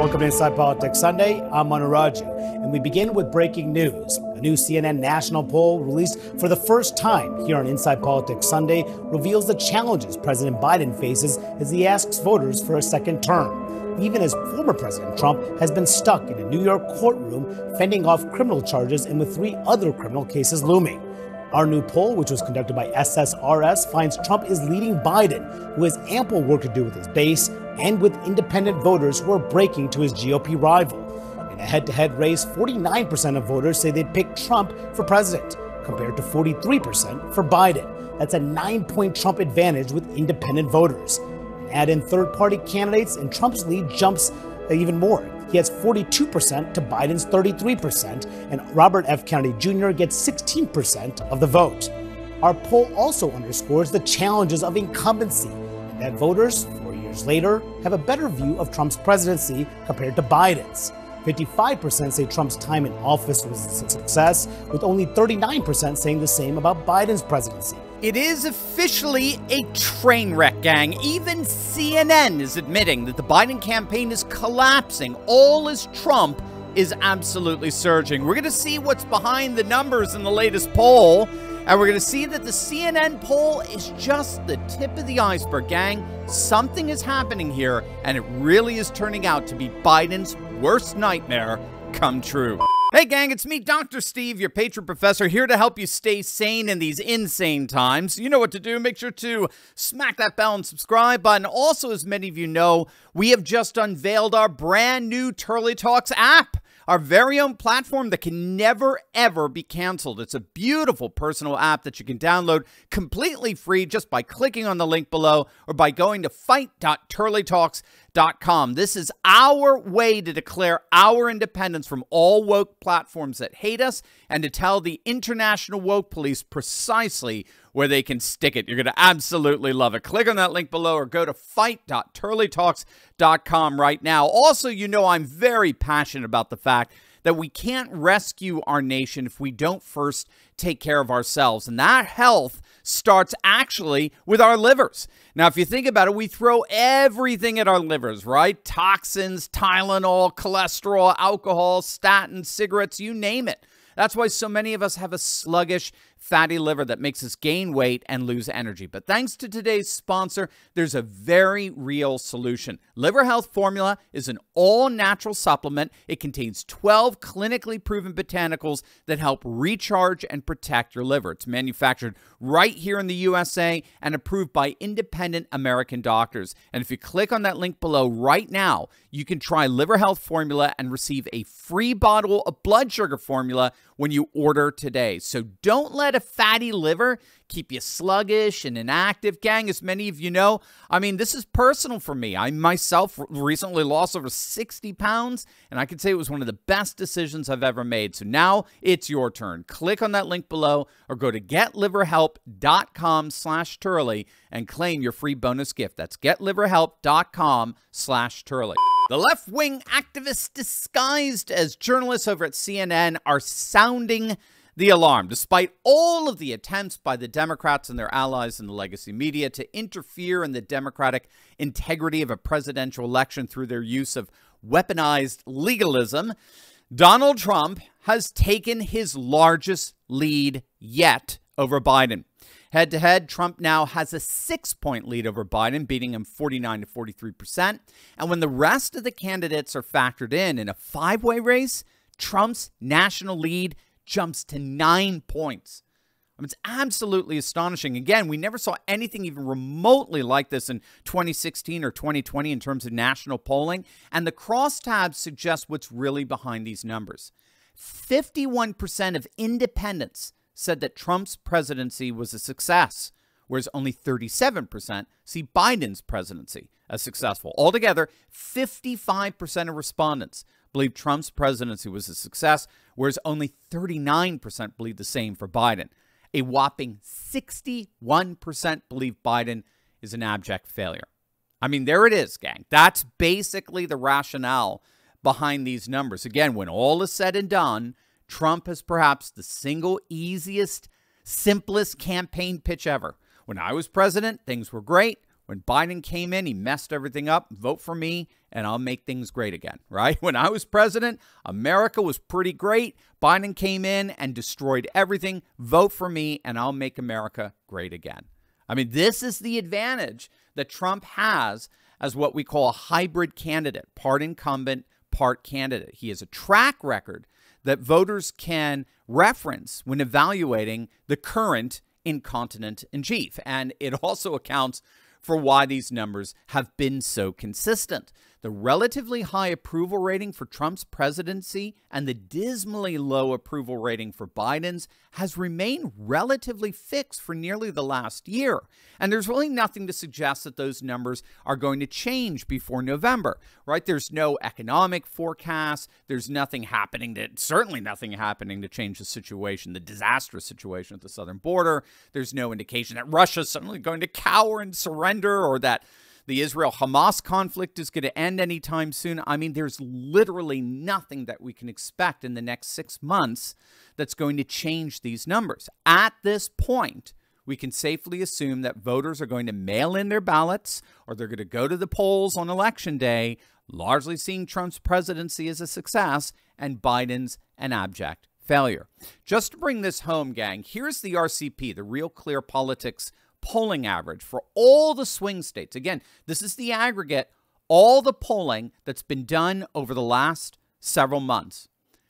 Welcome to Inside Politics Sunday. I'm Manu Raju, and we begin with breaking news. A new CNN national poll released for the first time here on Inside Politics Sunday reveals the challenges President Biden faces as he asks voters for a second term, even as former President Trump has been stuck in a New York courtroom fending off criminal charges and with 3 other criminal cases looming. Our new poll, which was conducted by SSRS, finds Trump is leading Biden, who has ample work to do with his base and with independent voters who are breaking to his GOP rival. In a head-to-head race, 49% of voters say they'd pick Trump for president, compared to 43% for Biden. That's a 9-point Trump advantage with independent voters. Add in third-party candidates, and Trump's lead jumps even more. He has 42% to Biden's 33%, and Robert F. Kennedy Jr. gets 16% of the vote. Our poll also underscores the challenges of incumbency, and that voters, 4 years later, have a better view of Trump's presidency compared to Biden's. 55% say Trump's time in office was a success, with only 39% saying the same about Biden's presidency. It is officially a train wreck, gang. Even CNN is admitting that the Biden campaign is collapsing, all as Trump is absolutely surging. We're going to see what's behind the numbers in the latest poll, and we're going to see that the CNN poll is just the tip of the iceberg, gang. Something is happening here, and it really is turning out to be Biden's worst nightmare come true. Hey gang, it's me, Dr. Steve, your patron professor, here to help you stay sane in these insane times. You know what to do. Make sure to smack that bell and subscribe button. Also, as many of you know, we have just unveiled our brand new Turley Talks app, our very own platform that can never, ever be canceled. It's a beautiful personal app that you can download completely free just by clicking on the link below or by going to fight.turleytalks.com. This is our way to declare our independence from all woke platforms that hate us and to tell the international woke police precisely where they can stick it. You're going to absolutely love it. Click on that link below or go to fight.turleytalks.com right now. Also, you know I'm very passionate about the fact that we can't rescue our nation if we don't first take care of ourselves. And that health starts actually with our livers. Now, if you think about it, we throw everything at our livers, right? Toxins, Tylenol, cholesterol, alcohol, statins, cigarettes, you name it. That's why so many of us have a sluggish, fatty liver that makes us gain weight and lose energy. But thanks to today's sponsor, there's a very real solution. Liver Health Formula is an all-natural supplement. It contains 12 clinically proven botanicals that help recharge and protect your liver. It's manufactured right here in the USA and approved by independent American doctors. And if you click on that link below right now, you can try Liver Health Formula and receive a free bottle of blood sugar formula when you order today. So don't let a fatty liver keep you sluggish and inactive, gang. As many of you know, I mean, this is personal for me. I myself recently lost over 60 pounds, and I can say it was one of the best decisions I've ever made. So now it's your turn. Click on that link below or go to getliverhelp.com/Turley and claim your free bonus gift. That's getliverhelp.com/Turley. The left-wing activists disguised as journalists over at CNN are sounding the alarm, despite all of the attempts by the Democrats and their allies in the legacy media to interfere in the democratic integrity of a presidential election through their use of weaponized legalism. Donald Trump has taken his largest lead yet over Biden. Head-to-head, Trump now has a 6-point lead over Biden, beating him 49 to 43%. And when the rest of the candidates are factored in a 5-way race, Trump's national lead jumps to 9 points. I mean, it's absolutely astonishing. Again, we never saw anything even remotely like this in 2016 or 2020 in terms of national polling. And the crosstabs suggest what's really behind these numbers. 51% of independents said that Trump's presidency was a success, whereas only 37% see Biden's presidency as successful. Altogether, 55% of respondents believe Trump's presidency was a success, whereas only 39% believe the same for Biden. A whopping 61% believe Biden is an abject failure. I mean, there it is, gang. That's basically the rationale behind these numbers. Again, when all is said and done, Trump has perhaps the single easiest, simplest campaign pitch ever. When I was president, things were great. When Biden came in, he messed everything up. Vote for me, and I'll make things great again, right? When I was president, America was pretty great. Biden came in and destroyed everything. Vote for me, and I'll make America great again. I mean, this is the advantage that Trump has as what we call a hybrid candidate, part incumbent, part candidate. He has a track record that voters can reference when evaluating the current incumbent in chief. And it also accounts for why these numbers have been so consistent. The relatively high approval rating for Trump's presidency and the dismally low approval rating for Biden's has remained relatively fixed for nearly the last year. And there's really nothing to suggest that those numbers are going to change before November, right? There's no economic forecast. There's nothing happening certainly nothing happening to change the situation, the disastrous situation at the southern border. There's no indication that Russia's suddenly going to cower and surrender, or that the Israel-Hamas conflict is going to end anytime soon. I mean, there's literally nothing that we can expect in the next 6 months that's going to change these numbers. At this point, we can safely assume that voters are going to mail in their ballots, or they're going to go to the polls on Election Day, largely seeing Trump's presidency as a success and Biden's an abject failure. Just to bring this home, gang, here's the RCP, the Real Clear Politics polling average for all the swing states. Again, this is the aggregate, all the polling that's been done over the last several months.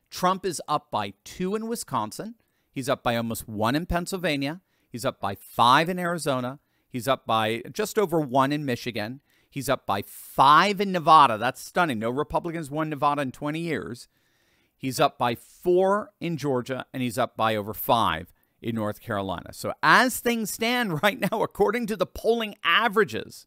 Trump is up by 2 in Wisconsin. He's up by almost 1 in Pennsylvania. He's up by 5 in Arizona. He's up by just over 1 in Michigan. He's up by 5 in Nevada. That's stunning. No Republicans won Nevada in 20 years. He's up by 4 in Georgia, and he's up by over 5 in North Carolina. So as things stand right now, according to the polling averages,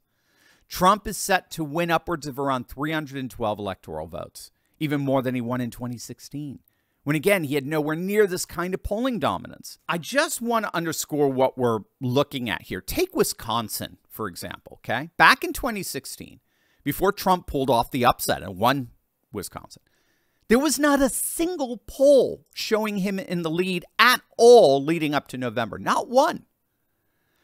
Trump is set to win upwards of around 312 electoral votes, even more than he won in 2016, when, again, he had nowhere near this kind of polling dominance. I just want to underscore what we're looking at here. Take Wisconsin, for example, okay? Back in 2016, before Trump pulled off the upset and won Wisconsin, there was not a single poll showing him in the lead at all leading up to November. Not one.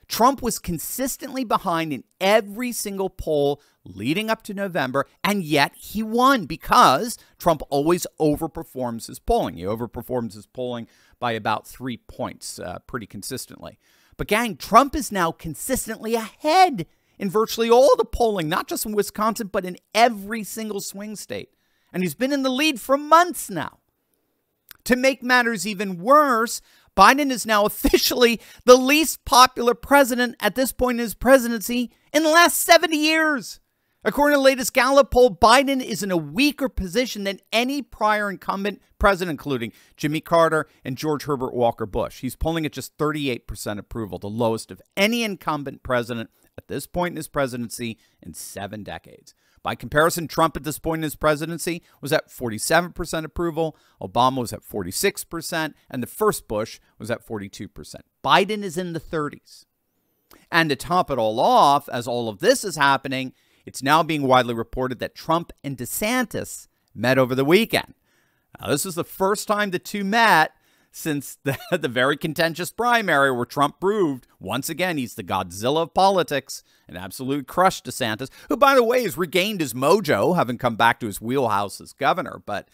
Trump was consistently behind in every single poll leading up to November, and yet he won because Trump always overperforms his polling. He overperforms his polling by about 3 points pretty consistently. But gang, Trump is now consistently ahead in virtually all the polling, not just in Wisconsin, but in every single swing state. And he's been in the lead for months now. To make matters even worse, Biden is now officially the least popular president at this point in his presidency in the last 70 years. According to the latest Gallup poll, Biden is in a weaker position than any prior incumbent president, including Jimmy Carter and George Herbert Walker Bush. He's polling at just 38% approval, the lowest of any incumbent president at this point in his presidency in 7 decades. By comparison, Trump at this point in his presidency was at 47% approval, Obama was at 46%, and the first Bush was at 42%. Biden is in the 30s. And to top it all off, as all of this is happening, it's now being widely reported that Trump and DeSantis met over the weekend. Now, this is the first time the two met since the very contentious primary where Trump proved, once again, he's the Godzilla of politics and absolutely crushed DeSantis, who, by the way, has regained his mojo, having come back to his wheelhouse as governor. But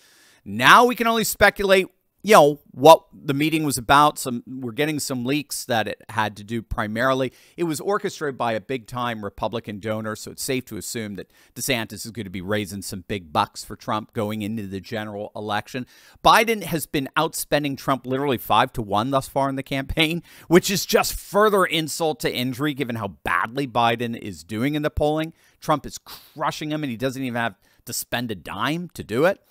now we can only speculate, you know, what the meeting was about. We're getting some leaks that it had to do primarily. It was orchestrated by a big-time Republican donor, so it's safe to assume that DeSantis is going to be raising some big bucks for Trump going into the general election. Biden has been outspending Trump literally 5-1 thus far in the campaign, which is just further insult to injury given how badly Biden is doing in the polling. Trump is crushing him, and he doesn't even have to spend a dime to do it.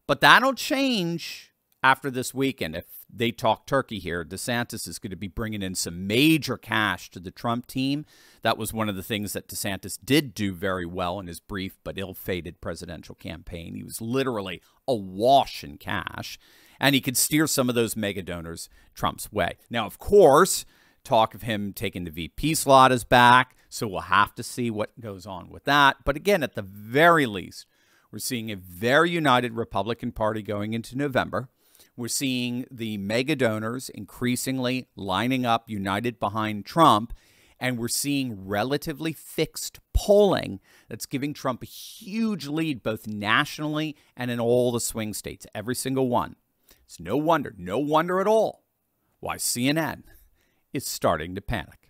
But that'll change after this weekend. If they talk turkey here, DeSantis is going to be bringing in some major cash to the Trump team. That was one of the things that DeSantis did do very well in his brief but ill-fated presidential campaign. He was literally awash in cash, and he could steer some of those mega donors Trump's way. Now, of course, talk of him taking the VP slot is back, so we'll have to see what goes on with that. But again, at the very least, we're seeing a very united Republican Party going into November. We're seeing the mega donors increasingly lining up united behind Trump. And we're seeing relatively fixed polling that's giving Trump a huge lead both nationally and in all the swing states, every single one. It's no wonder at all why CNN is starting to panic.